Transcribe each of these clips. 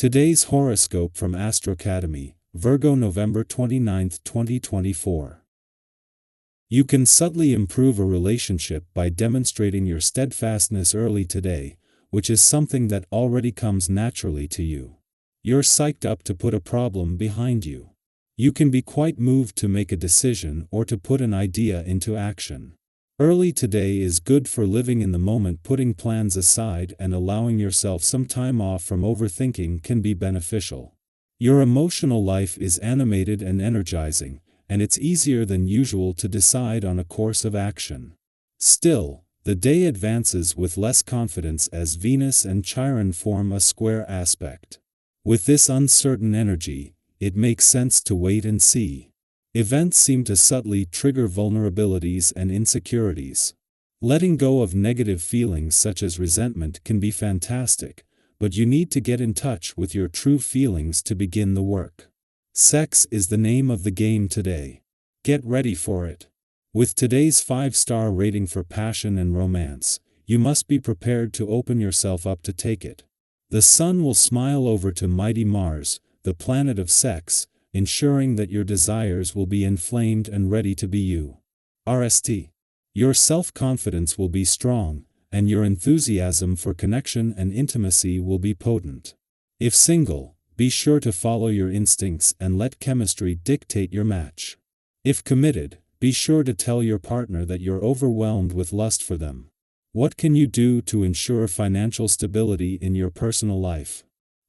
Today's horoscope from Astrocademy, Virgo November 29, 2024. You can subtly improve a relationship by demonstrating your steadfastness early today, which is something that already comes naturally to you. You're psyched up to put a problem behind you. You can be quite moved to make a decision or to put an idea into action. Early today is good for living in the moment. Putting plans aside and allowing yourself some time off from overthinking can be beneficial. Your emotional life is animated and energizing, and it's easier than usual to decide on a course of action. Still, the day advances with less confidence as Venus and Chiron form a square aspect. With this uncertain energy, it makes sense to wait and see. Events seem to subtly trigger vulnerabilities and insecurities. Letting go of negative feelings such as resentment can be fantastic, but you need to get in touch with your true feelings to begin the work. Sex is the name of the game today. Get ready for it. With today's 5-star rating for passion and romance, you must be prepared to open yourself up to take it. The sun will smile over to mighty Mars, the planet of sex, ensuring that your desires will be inflamed and ready to be you. RST. Your self-confidence will be strong, and your enthusiasm for connection and intimacy will be potent. If single, be sure to follow your instincts and let chemistry dictate your match. If committed, be sure to tell your partner that you're overwhelmed with lust for them. What can you do to ensure financial stability in your personal life?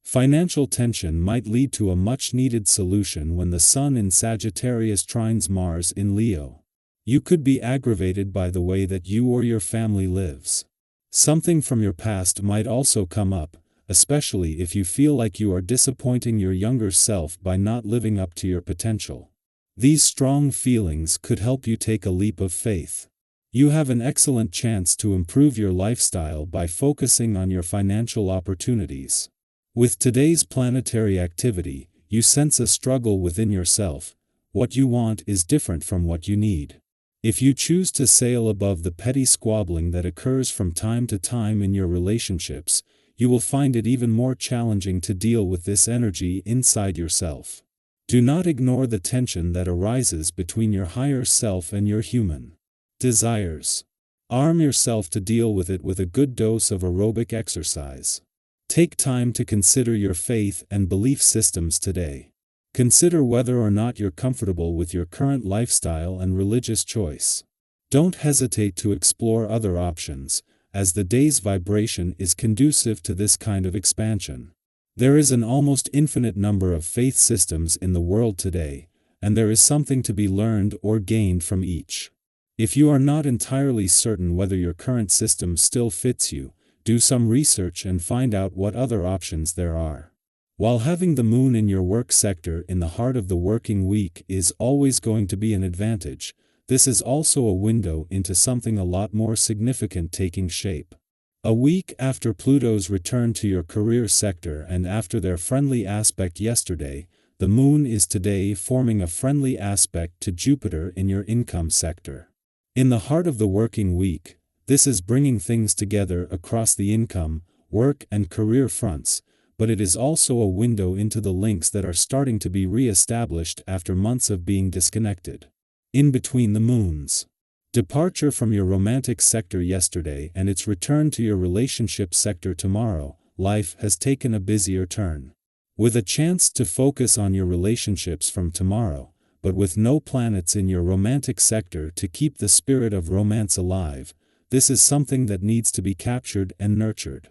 Financial tension might lead to a much-needed solution when the Sun in Sagittarius trines Mars in Leo. You could be aggravated by the way that you or your family lives. Something from your past might also come up, especially if you feel like you are disappointing your younger self by not living up to your potential. These strong feelings could help you take a leap of faith. You have an excellent chance to improve your lifestyle by focusing on your financial opportunities. With today's planetary activity, you sense a struggle within yourself. What you want is different from what you need. If you choose to sail above the petty squabbling that occurs from time to time in your relationships, you will find it even more challenging to deal with this energy inside yourself. Do not ignore the tension that arises between your higher self and your human desires. Arm yourself to deal with it with a good dose of aerobic exercise. Take time to consider your faith and belief systems today. Consider whether or not you're comfortable with your current lifestyle and religious choice. Don't hesitate to explore other options, as the day's vibration is conducive to this kind of expansion. There is an almost infinite number of faith systems in the world today, and there is something to be learned or gained from each. If you are not entirely certain whether your current system still fits you, do some research and find out what other options there are. While having the moon in your work sector in the heart of the working week is always going to be an advantage, this is also a window into something a lot more significant taking shape. A week after Pluto's return to your career sector and after their friendly aspect yesterday, the moon is today forming a friendly aspect to Jupiter in your income sector. In the heart of the working week, this is bringing things together across the income, work and career fronts, but it is also a window into the links that are starting to be re-established after months of being disconnected. In between the moons. Departure from your romantic sector yesterday and its return to your relationship sector tomorrow, life has taken a busier turn. With a chance to focus on your relationships from tomorrow, but with no planets in your romantic sector to keep the spirit of romance alive, this is something that needs to be captured and nurtured.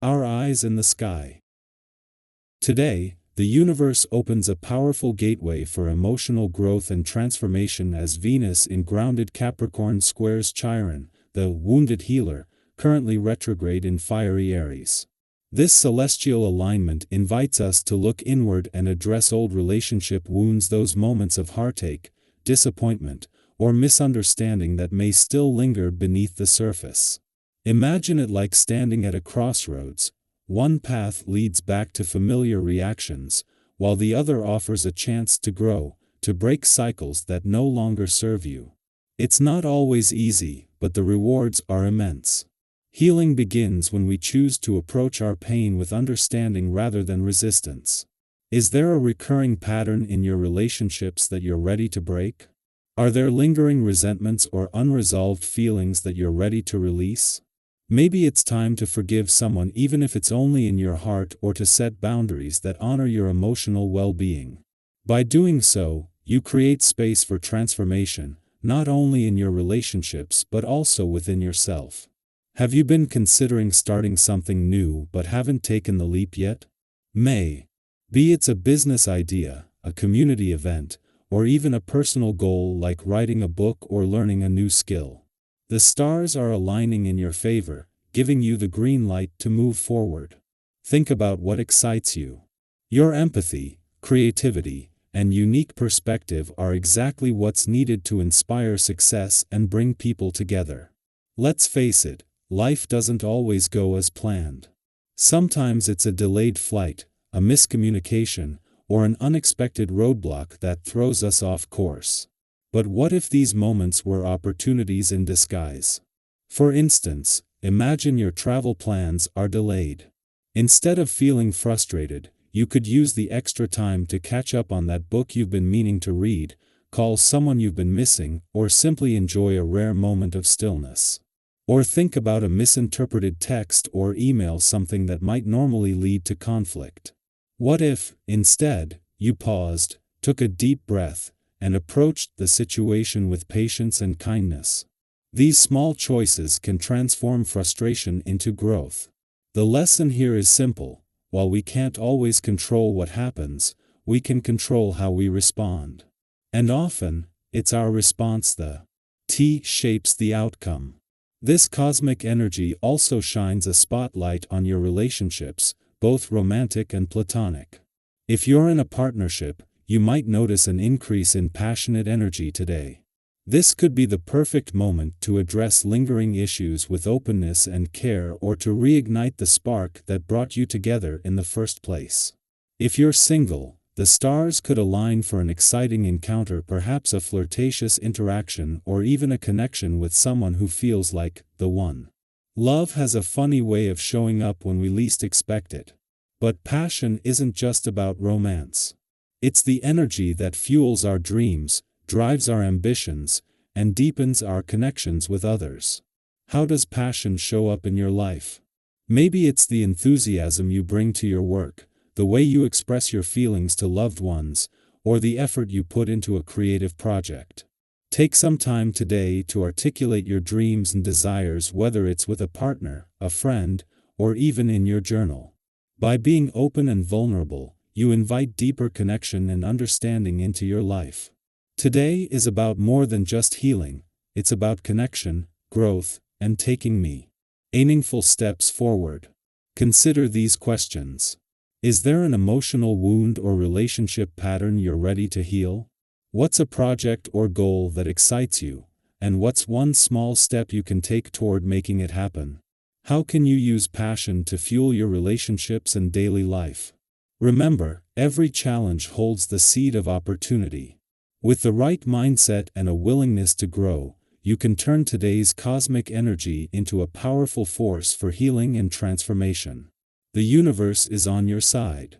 Our eyes in the sky. Today, the universe opens a powerful gateway for emotional growth and transformation as Venus in grounded Capricorn squares Chiron, the wounded healer, currently retrograde in fiery Aries. This celestial alignment invites us to look inward and address old relationship wounds, those moments of heartache, disappointment, or misunderstanding that may still linger beneath the surface. Imagine it like standing at a crossroads. One path leads back to familiar reactions, while the other offers a chance to grow, to break cycles that no longer serve you. It's not always easy, but the rewards are immense. Healing begins when we choose to approach our pain with understanding rather than resistance. Is there a recurring pattern in your relationships that you're ready to break? Are there lingering resentments or unresolved feelings that you're ready to release? Maybe it's time to forgive someone, even if it's only in your heart, or to set boundaries that honor your emotional well-being. By doing so, you create space for transformation, not only in your relationships but also within yourself. Have you been considering starting something new but haven't taken the leap yet? Be it's a business idea, a community event, or even a personal goal like writing a book or learning a new skill. The stars are aligning in your favor, giving you the green light to move forward. Think about what excites you. Your empathy, creativity, and unique perspective are exactly what's needed to inspire success and bring people together. Let's face it, life doesn't always go as planned. Sometimes it's a delayed flight, a miscommunication, or an unexpected roadblock that throws us off course. But what if these moments were opportunities in disguise? For instance, imagine your travel plans are delayed. Instead of feeling frustrated, you could use the extra time to catch up on that book you've been meaning to read, call someone you've been missing, or simply enjoy a rare moment of stillness. Or think about a misinterpreted text or email, something that might normally lead to conflict. What if, instead, you paused, took a deep breath, and approached the situation with patience and kindness? These small choices can transform frustration into growth. The lesson here is simple: while we can't always control what happens, we can control how we respond. And often, it's our response that shapes the outcome. This cosmic energy also shines a spotlight on your relationships, both romantic and platonic. If you're in a partnership, you might notice an increase in passionate energy today. This could be the perfect moment to address lingering issues with openness and care, or to reignite the spark that brought you together in the first place. If you're single, the stars could align for an exciting encounter, perhaps a flirtatious interaction, or even a connection with someone who feels like the one. Love has a funny way of showing up when we least expect it. But passion isn't just about romance. It's the energy that fuels our dreams, drives our ambitions, and deepens our connections with others. How does passion show up in your life? Maybe it's the enthusiasm you bring to your work, the way you express your feelings to loved ones, or the effort you put into a creative project. Take some time today to articulate your dreams and desires, whether it's with a partner, a friend, or even in your journal. By being open and vulnerable, you invite deeper connection and understanding into your life. Today is about more than just healing, it's about connection, growth, and taking meaningful steps forward. Consider these questions. Is there an emotional wound or relationship pattern you're ready to heal? What's a project or goal that excites you, and what's one small step you can take toward making it happen? How can you use passion to fuel your relationships and daily life? Remember, every challenge holds the seed of opportunity. With the right mindset and a willingness to grow, you can turn today's cosmic energy into a powerful force for healing and transformation. The universe is on your side.